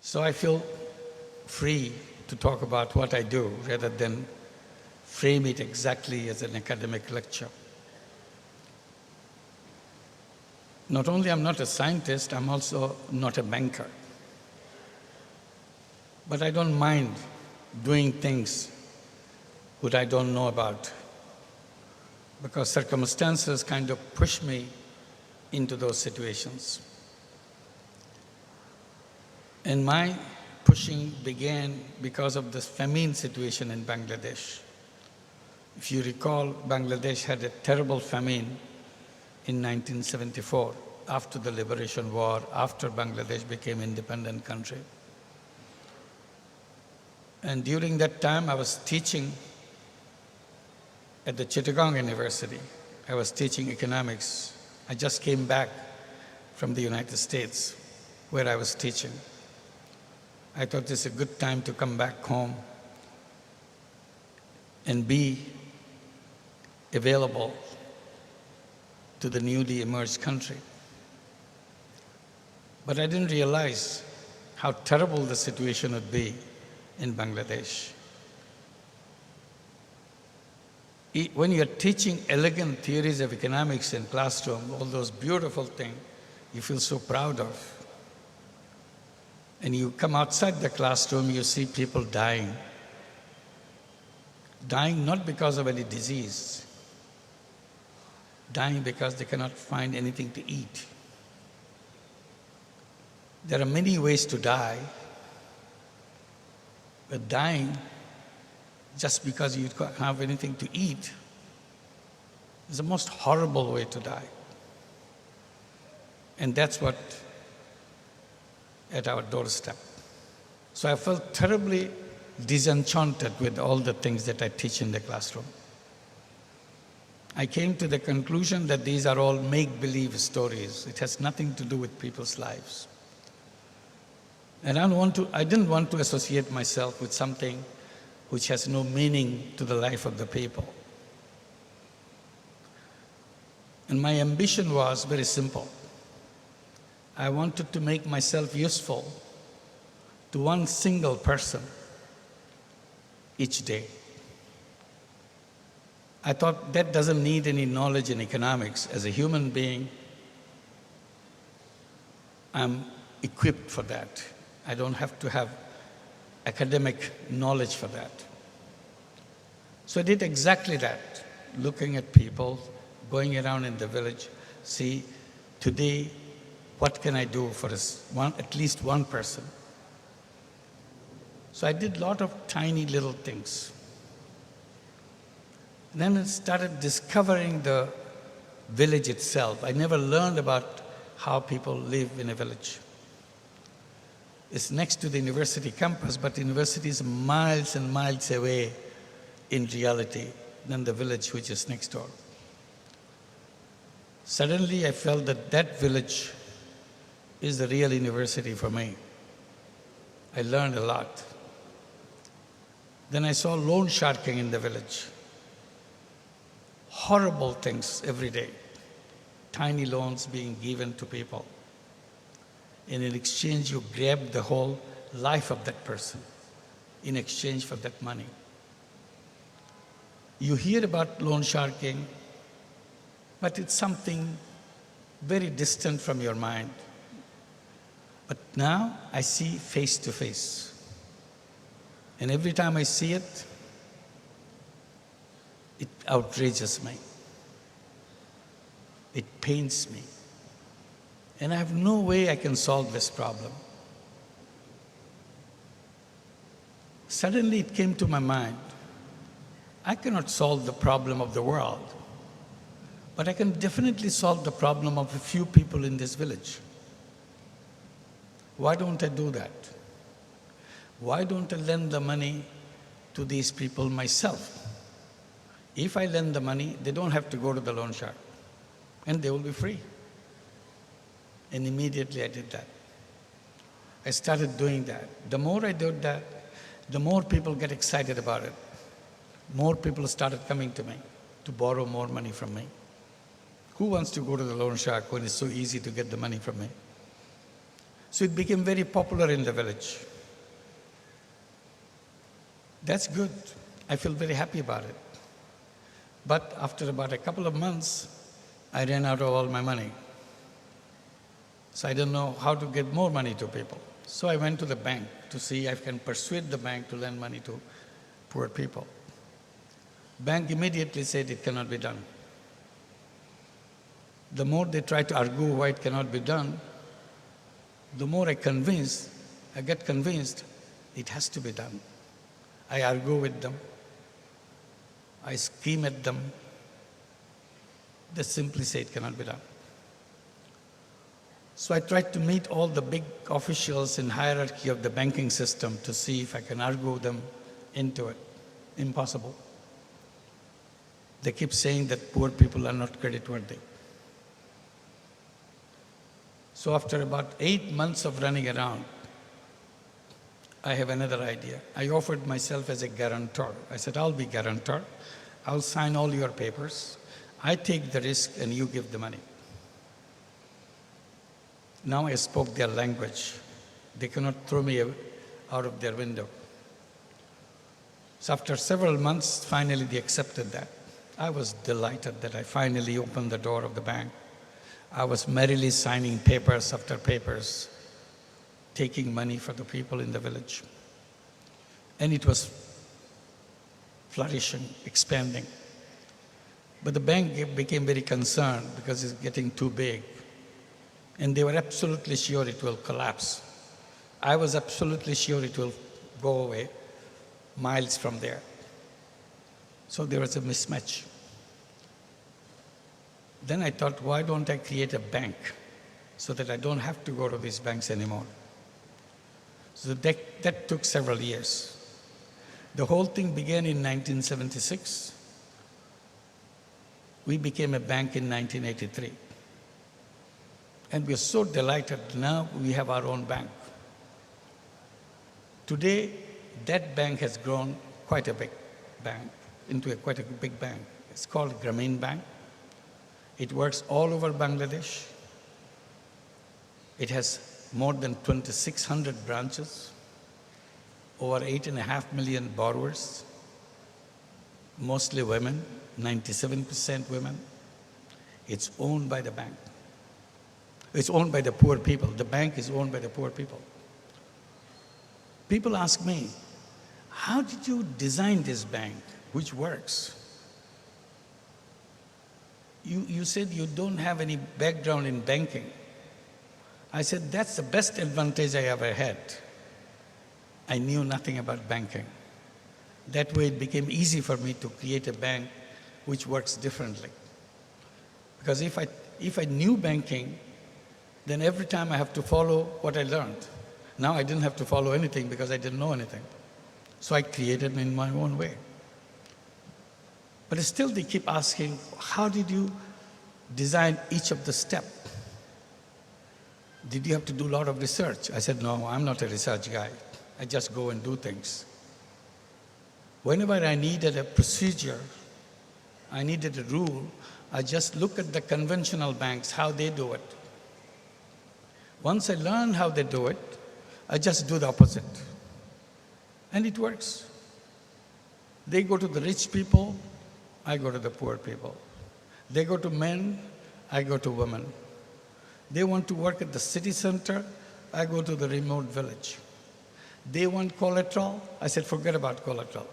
So I feel free to talk about what I do rather than frame it exactly as an academic lecture. Not only I'm not a scientist, I'm also not a banker. But I don't mind doing things that I don't know about, because circumstances kind of push me into those situations. And my pushing began because of this famine situation in Bangladesh. If you recall, Bangladesh had a terrible famine in 1974, after the liberation war, after Bangladesh became an independent country. And during that time, I was teaching at the Chittagong University. I was teaching economics. I just came back from the United States, where I was teaching. I thought this is a good time to come back home and be available to the newly emerged country. But I didn't realize how terrible the situation would be in Bangladesh. When you're teaching elegant theories of economics in classroom, all those beautiful things you feel so proud of, and you come outside the classroom, you see people dying. Dying not because of any disease, dying because they cannot find anything to eat. There are many ways to die, but dying just because you don't have anything to eat is the most horrible way to die. And that's what at our doorstep. So I felt terribly disenchanted with all the things that I teach in the classroom. I came to the conclusion that these are all make-believe stories. It has nothing to do with people's lives. And I didn't want to associate myself with something which has no meaning to the life of the people. And my ambition was very simple. I wanted to make myself useful to one single person each day. I thought that doesn't need any knowledge in economics. As a human being, I'm equipped for that. I don't have to have academic knowledge for that. So I did exactly that, looking at people, going around in the village, see, today, what can I do for at least one person? So I did a lot of tiny little things. And then I started discovering the village itself. I never learned about how people live in a village. It's next to the university campus, but the university is miles and miles away in reality than the village which is next door. Suddenly I felt that that village is the real university for me. I learned a lot. Then I saw loan sharking in the village. Horrible things every day. Tiny loans being given to people. And in exchange, you grab the whole life of that person in exchange for that money. You hear about loan sharking, but it's something very distant from your mind. But now I see face to face. And every time I see it, it outrages me. It pains me. And I have no way I can solve this problem. Suddenly it came to my mind, I cannot solve the problem of the world, but I can definitely solve the problem of a few people in this village. Why don't I do that? Why don't I lend the money to these people myself? If I lend the money, they don't have to go to the loan shark, and they will be free. And immediately I did that. I started doing that. The more I did that, the more people get excited about it. More people started coming to me to borrow more money from me. Who wants to go to the loan shark when it's so easy to get the money from me? So it became very popular in the village. That's good. I feel very happy about it. But after about a couple of months, I ran out of all my money. So I didn't know how to get more money to people. So I went to the bank to see if I can persuade the bank to lend money to poor people. Bank immediately said it cannot be done. The more they try to argue why it cannot be done, the more I get convinced it has to be done. I argue with them. I scream at them. They simply say it cannot be done. So I tried to meet all the big officials in hierarchy of the banking system to see if I can argue them into it. Impossible. They keep saying that poor people are not creditworthy. So after about 8 months of running around, I have another idea. I offered myself as a guarantor. I said, I'll be guarantor. I'll sign all your papers. I take the risk and you give the money. Now I spoke their language. They cannot throw me out of their window. So after several months, finally they accepted that. I was delighted that I finally opened the door of the bank. I was merrily signing papers after papers, taking money for the people in the village. And it was flourishing, expanding. But the bank became very concerned because it's getting too big. And they were absolutely sure it will collapse. I was absolutely sure it will go away miles from there. So there was a mismatch. Then I thought, why don't I create a bank so that I don't have to go to these banks anymore? So that took several years. The whole thing began in 1976. We became a bank in 1983. And we are so delighted now we have our own bank. Today, that bank has grown quite a big bank, into quite a big bank. It's called Grameen Bank. It works all over Bangladesh. It has more than 2,600 branches, over 8.5 million borrowers, mostly women, 97% women. It's owned by the bank. It's owned by the poor people. The bank is owned by the poor people. People ask me, how did you design this bank, which works? You said you don't have any background in banking. I said, that's the best advantage I ever had. I knew nothing about banking. That way it became easy for me to create a bank which works differently. Because if I knew banking, then every time I have to follow what I learned. Now I didn't have to follow anything because I didn't know anything. So I created it in my own way. But still they keep asking, how did you design each of the steps? Did you have to do a lot of research? I said, no, I'm not a research guy. I just go and do things. Whenever I needed a procedure, I needed a rule, I just look at the conventional banks, how they do it. Once I learn how they do it, I just do the opposite. And it works. They go to the rich people, I go to the poor people. They go to men, I go to women. They want to work at the city center, I go to the remote village. They want collateral, I said, forget about collateral.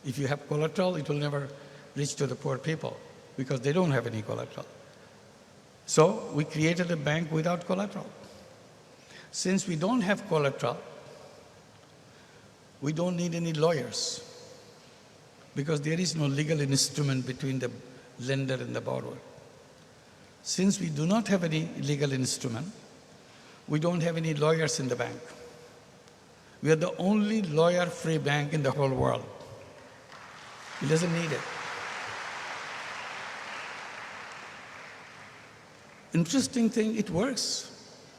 If you have collateral, it will never reach to the poor people because they don't have any collateral. So we created a bank without collateral. Since we don't have collateral, we don't need any lawyers because there is no legal instrument between the lender and the borrower. Since we do not have any legal instrument, we don't have any lawyers in the bank. We are the only lawyer-free bank in the whole world. It doesn't need it. Interesting thing, it works.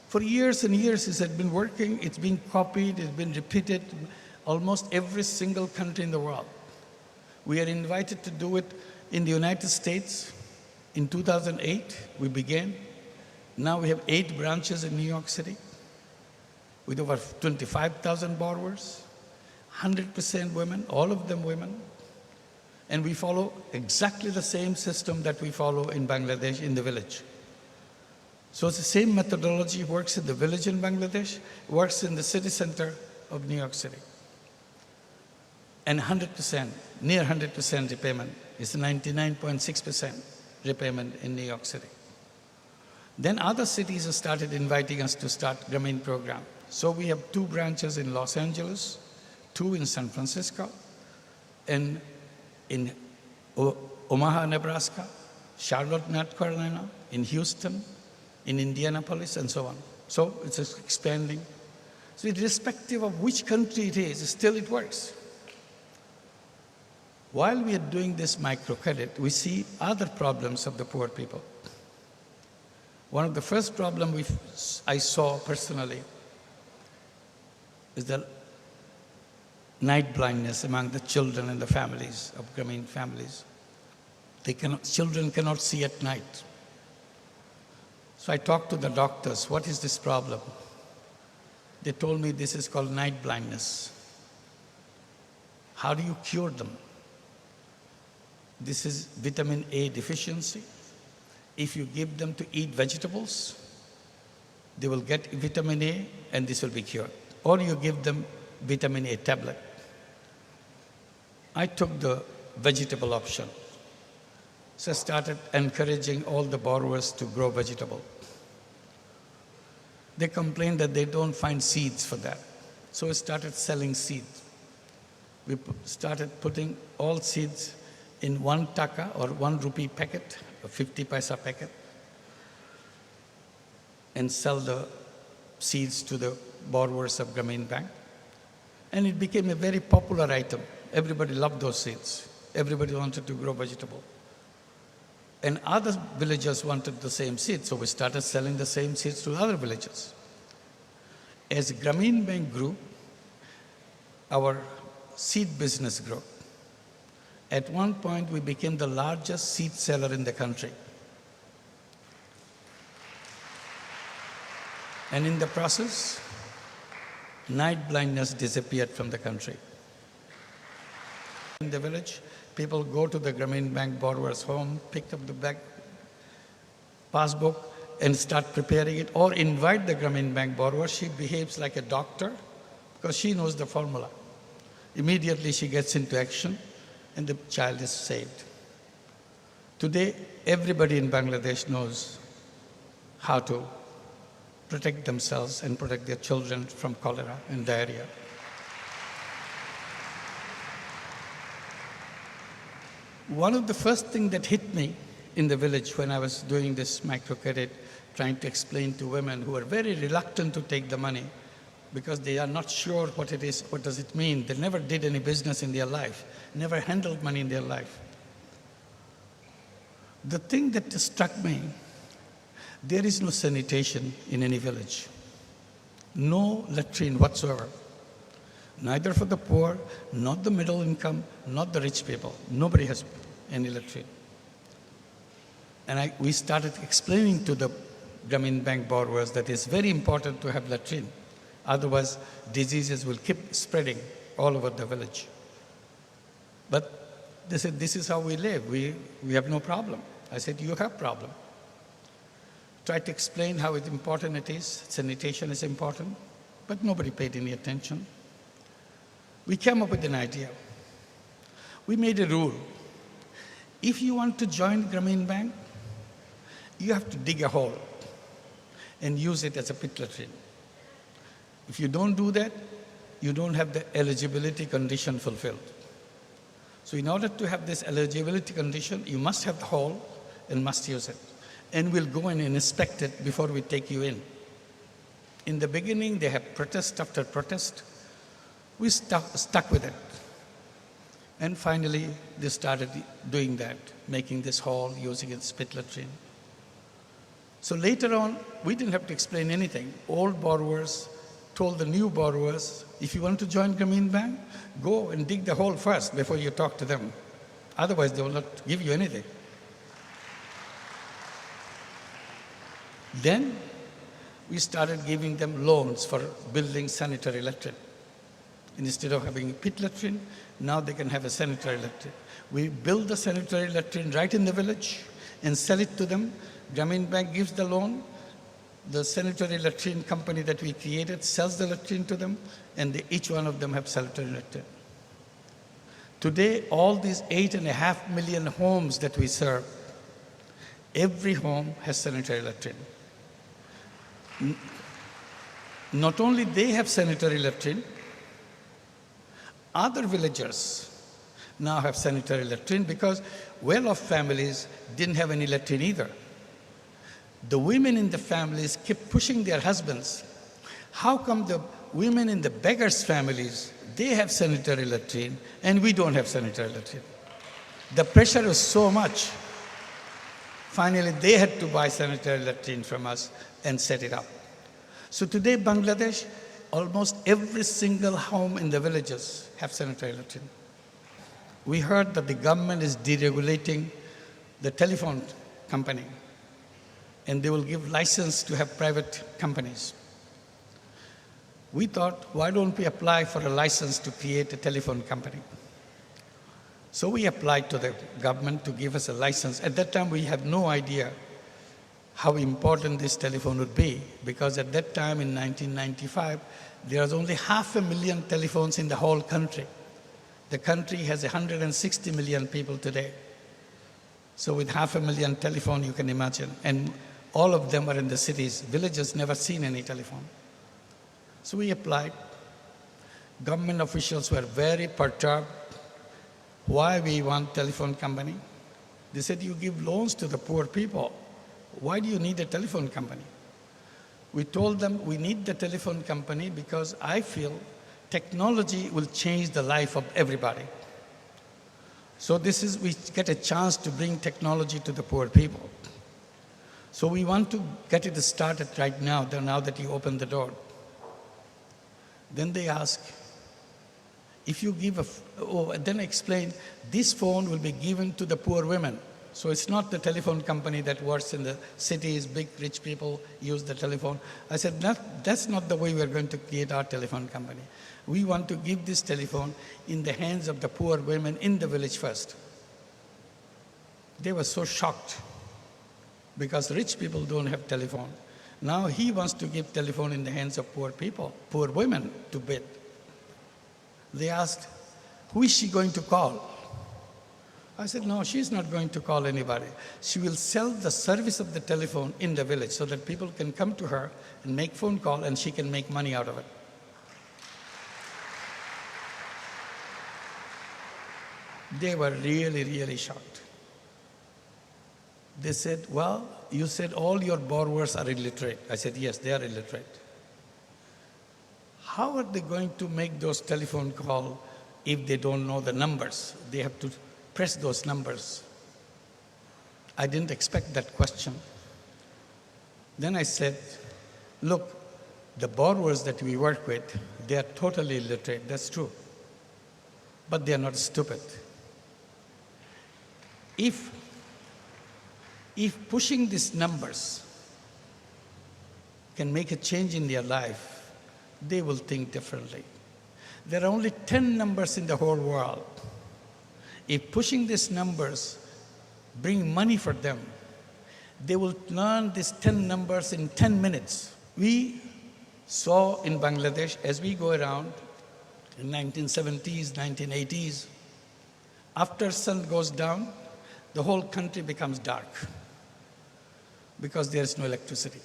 For years and years it has been working, it's been copied, it's been repeated almost every single country in the world. We are invited to do it in the United States. In 2008, we began. Now we have 8 branches in New York City. with over 25,000 borrowers, 100% women, all of them women. And we follow exactly the same system that we follow in Bangladesh in the village. So it's the same methodology works in the village in Bangladesh, works in the city center of New York City. And 100%, near 100% repayment is 99.6% repayment in New York City. Then other cities have started inviting us to start Grameen program. So we have 2 branches in Los Angeles, 2 in San Francisco, and in Omaha, Nebraska, Charlotte, North Carolina, in Houston, in Indianapolis, and so on. So it's expanding. So irrespective of which country it is, still it works. While we are doing this microcredit, we see other problems of the poor people. One of the first problems I saw personally is the night blindness among the children and the families of Grameen families. Children cannot see at night. So I talked to the doctors, what is this problem? They told me this is called night blindness. How do you cure them? This is vitamin A deficiency. If you give them to eat vegetables, they will get vitamin A and this will be cured. Or you give them vitamin A tablet. I took the vegetable option. So I started encouraging all the borrowers to grow vegetable. They complained that they don't find seeds for that. So we started selling seeds. We started putting all seeds in 1 taka or 1 rupee packet, a 50 paisa packet, and sell the seeds to the borrowers of Grameen Bank. And it became a very popular item. Everybody loved those seeds. Everybody wanted to grow vegetable. And other villagers wanted the same seeds, so we started selling the same seeds to other villages. As Grameen Bank grew, our seed business grew. At one point, we became the largest seed seller in the country. And in the process, night blindness disappeared from the country. In the village, people go to the Grameen Bank borrower's home, pick up the bank passbook, and start preparing it, or invite the Grameen Bank borrower. She behaves like a doctor because she knows the formula. Immediately she gets into action and the child is saved. Today, everybody in Bangladesh knows how to protect themselves and protect their children from cholera and diarrhea. One of the first things that hit me in the village when I was doing this microcredit, trying to explain to women who are very reluctant to take the money because they are not sure what it is, what does it mean. They never did any business in their life, never handled money in their life. The thing that struck me, there is no sanitation in any village, no latrine whatsoever. Neither for the poor, not the middle income, not the rich people. Nobody has any latrine. And we started explaining to the Grameen Bank borrowers that it's very important to have latrine. Otherwise, diseases will keep spreading all over the village. But they said, this is how we live. We have no problem. I said, you have problem. Tried to explain how important it is. Sanitation is important, but nobody paid any attention. We came up with an idea. We made a rule. If you want to join Grameen Bank, you have to dig a hole and use it as a pit latrine. If you don't do that, you don't have the eligibility condition fulfilled. So in order to have this eligibility condition, you must have the hole and must use it. And we'll go in and inspect it before we take you in. In the beginning, they had protest after protest. We stuck with it. And finally, they started doing that, making this hall, using it as pit latrine. So later on, we didn't have to explain anything. Old borrowers told the new borrowers, if you want to join Grameen Bank, go and dig the hole first before you talk to them. Otherwise, they will not give you anything. Then, we started giving them loans for building sanitary latrine. Instead of having a pit latrine, now they can have a sanitary latrine. We build the sanitary latrine right in the village and sell it to them. Grameen Bank gives the loan. The sanitary latrine company that we created sells the latrine to them, and each one of them have sanitary latrine. Today, all these 8.5 million homes that we serve, every home has sanitary latrine. Not only they have sanitary latrine, other villagers now have sanitary latrine because well-off families didn't have any latrine either. The women in the families kept pushing their husbands. How come the women in the beggars' families, they have sanitary latrine and we don't have sanitary latrine? The pressure was so much. Finally, they had to buy sanitary latrine from us and set it up. So today, Bangladesh, almost every single home in the villages have sanitary latrine. We heard that the government is deregulating the telephone company, and they will give license to have private companies. We thought, why don't we apply for a license to create a telephone company? So we applied to the government to give us a license. At that time, we had no idea how important this telephone would be, because at that time in 1995, there was only 500,000 telephones in the whole country. The country has 160 million people today. So with 500,000 telephones, you can imagine. And all of them are in the cities. Villages never seen any telephone. So we applied. Government officials were very perturbed. Why we want telephone company? They said, you give loans to the poor people. Why do you need a telephone company? We told them we need the telephone company because I feel technology will change the life of everybody. So we get a chance to bring technology to the poor people. So we want to get it started right now that you open the door. Then they ask, if you give then I explained, this phone will be given to the poor women. So it's not the telephone company that works in the cities, big rich people use the telephone. I said, that's not the way we're going to create our telephone company. We want to give this telephone in the hands of the poor women in the village first. They were so shocked because rich people don't have telephone. Now he wants to give telephone in the hands of poor people, poor women to bid. They asked, who is she going to call? I said, no, she's not going to call anybody. She will sell the service of the telephone in the village so that people can come to her and make phone call and she can make money out of it. They were really, really shocked. They said, well, you said all your borrowers are illiterate. I said, yes, they are illiterate. How are they going to make those telephone calls if they don't know the numbers? They have to press those numbers. I didn't expect that question. Then I said, look, the borrowers that we work with, they are totally illiterate, that's true. But they are not stupid. If pushing these numbers can make a change in their life, they will think differently. There are only 10 numbers in the whole world. If pushing these numbers bring money for them, they will learn these 10 numbers in 10 minutes. We saw in Bangladesh, as we go around in 1970s, 1980s, after sun goes down, the whole country becomes dark because there is no electricity.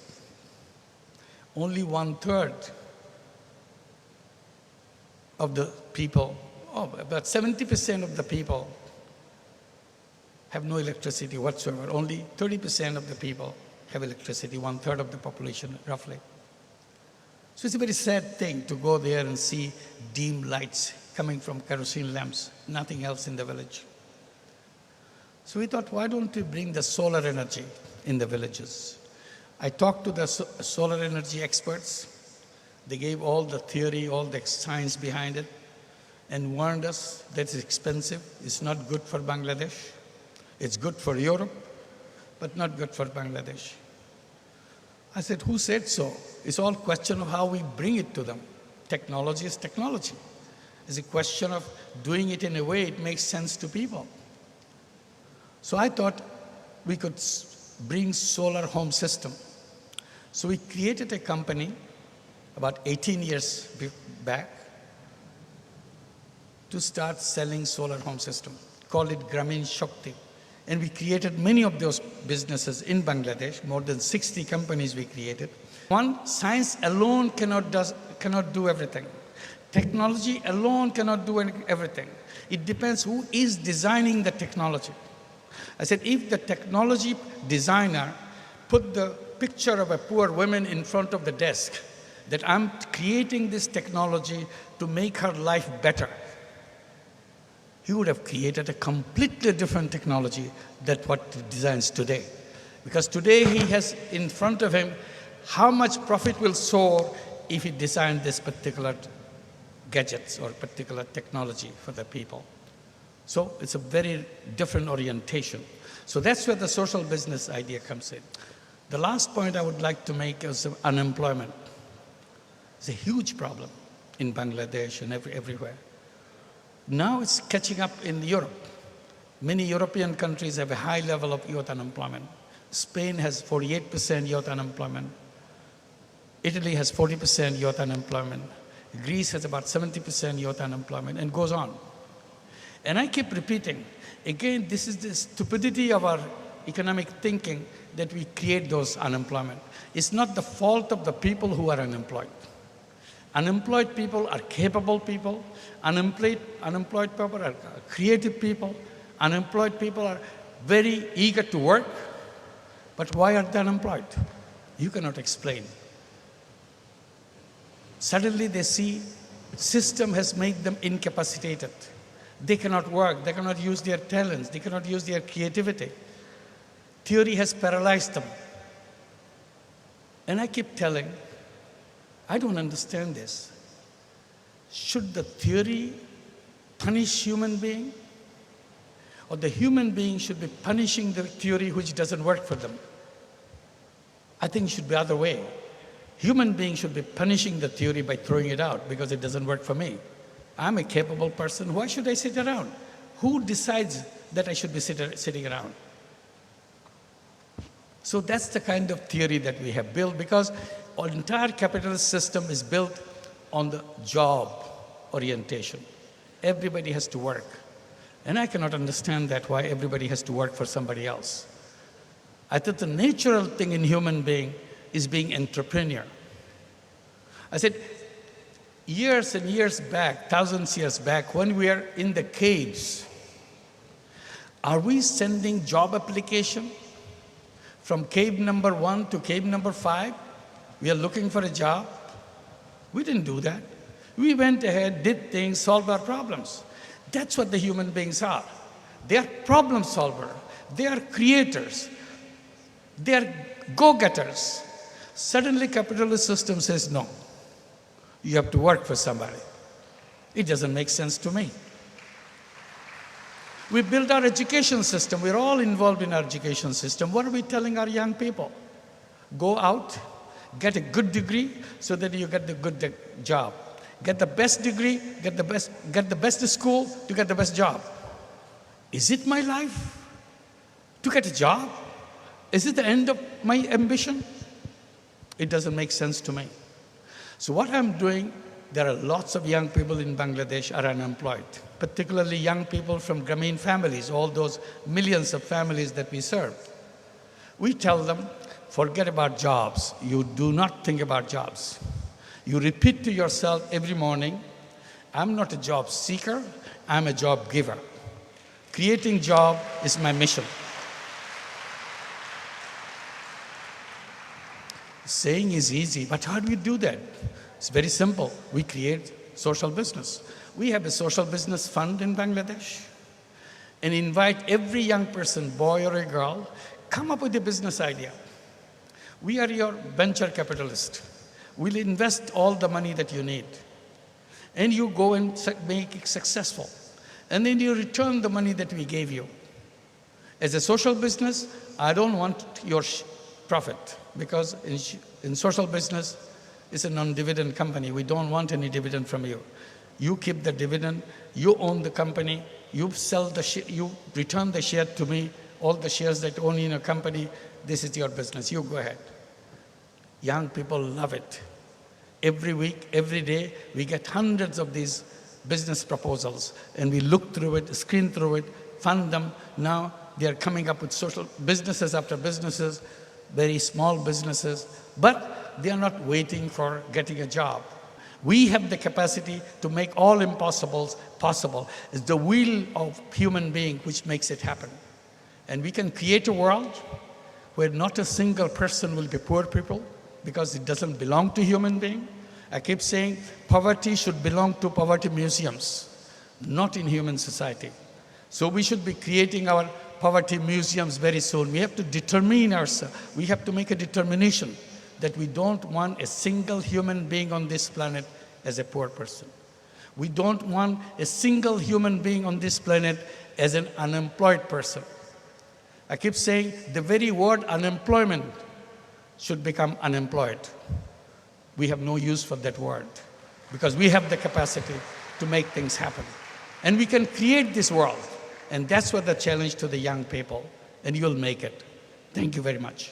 Only 1/3 of the people, about 70% of the people have no electricity whatsoever. Only 30% of the people have electricity, 1/3 of the population, roughly. So it's a very sad thing to go there and see dim lights coming from kerosene lamps, nothing else in the village. So we thought, why don't we bring the solar energy in the villages? I talked to the solar energy experts. They gave all the theory, all the science behind it, and warned us that it's expensive, it's not good for Bangladesh. It's good for Europe, but not good for Bangladesh. I said, who said so? It's all question of how we bring it to them. Technology is technology. It's a question of doing it in a way it makes sense to people. So I thought we could bring solar home system. So we created a company about 18 years back to start selling solar home system, called it Grameen Shakti. And we created many of those businesses in Bangladesh, more than 60 companies we created. One, science alone cannot do everything. Technology alone cannot do everything. It depends who is designing the technology. I said, if the technology designer put the picture of a poor woman in front of the desk, that I'm creating this technology to make her life better, he would have created a completely different technology than what he designs today. Because today he has in front of him how much profit will soar if he designed this particular gadgets or particular technology for the people. So it's a very different orientation. So that's where the social business idea comes in. The last point I would like to make is unemployment. It's a huge problem in Bangladesh and everywhere. Now it's catching up in Europe. Many European countries have a high level of youth unemployment. Spain has 48% youth unemployment. Italy has 40% youth unemployment. Greece has about 70% youth unemployment, and goes on. And I keep repeating, again, this is the stupidity of our economic thinking that we create those unemployment. It's not the fault of the people who are unemployed. Unemployed people are capable people. Unemployed people are creative people. Unemployed people are very eager to work. But why are they unemployed? You cannot explain. Suddenly they see system has made them incapacitated. They cannot work, they cannot use their talents, they cannot use their creativity. Theory has paralyzed them. And I keep telling, I don't understand this. Should the theory punish human being? Or the human being should be punishing the theory which doesn't work for them? I think it should be the other way. Human beings should be punishing the theory by throwing it out because it doesn't work for me. I'm a capable person. Why should I sit around? Who decides that I should be sitting around? So that's the kind of theory that we have built, because our entire capitalist system is built on the job orientation. Everybody has to work. And I cannot understand that, why everybody has to work for somebody else. I thought the natural thing in human being is being entrepreneur. I said, years and years back, thousands years back, when we are in the caves, are we sending job application from cave number 1 to cave number 5? We are looking for a job. We didn't do that. We went ahead, did things, solved our problems. That's what the human beings are. They are problem solvers. They are creators. They are go-getters. Suddenly, capitalist system says, no, you have to work for somebody. It doesn't make sense to me. We built our education system. We're all involved in our education system. What are we telling our young people? Go out, get a good degree so that you get the good job. Get the best degree, get the best school to get the best job. Is it my life to get a job? Is it the end of my ambition? It doesn't make sense to me. So what I'm doing, there are lots of young people in Bangladesh are unemployed, particularly young people from Grameen families, all those millions of families that we serve. We tell them, forget about jobs. You do not think about jobs. You repeat to yourself every morning, I'm not a job seeker, I'm a job giver. Creating job is my mission. Saying is easy, but how do we do that? It's very simple. We create social business. We have a social business fund in Bangladesh and invite every young person, boy or a girl, come up with a business idea. We are your venture capitalist. We'll invest all the money that you need. And you go and make it successful. And then you return the money that we gave you. As a social business, I don't want your profit, because in social business, It's a non-dividend company. We don't want any dividend from you. You keep the dividend, you own the company, you return the share to me, all the shares that own in a company, this is your business, you go ahead. Young people love it. Every week, every day, we get hundreds of these business proposals, and we look through it, screen through it, fund them. Now they are coming up with social businesses after businesses, very small businesses, but they are not waiting for getting a job. We have the capacity to make all impossibles possible. It's the will of human being which makes it happen. And we can create a world where not a single person will be poor people because it doesn't belong to human being. I keep saying poverty should belong to poverty museums, not in human society. So we should be creating our poverty museums very soon. We have to determine ourselves. We have to make a determination that we don't want a single human being on this planet as a poor person. We don't want a single human being on this planet as an unemployed person. I keep saying the very word unemployment should become unemployed. We have no use for that word because we have the capacity to make things happen. And we can create this world. And that's what the challenge to the young people. And you'll make it. Thank you very much.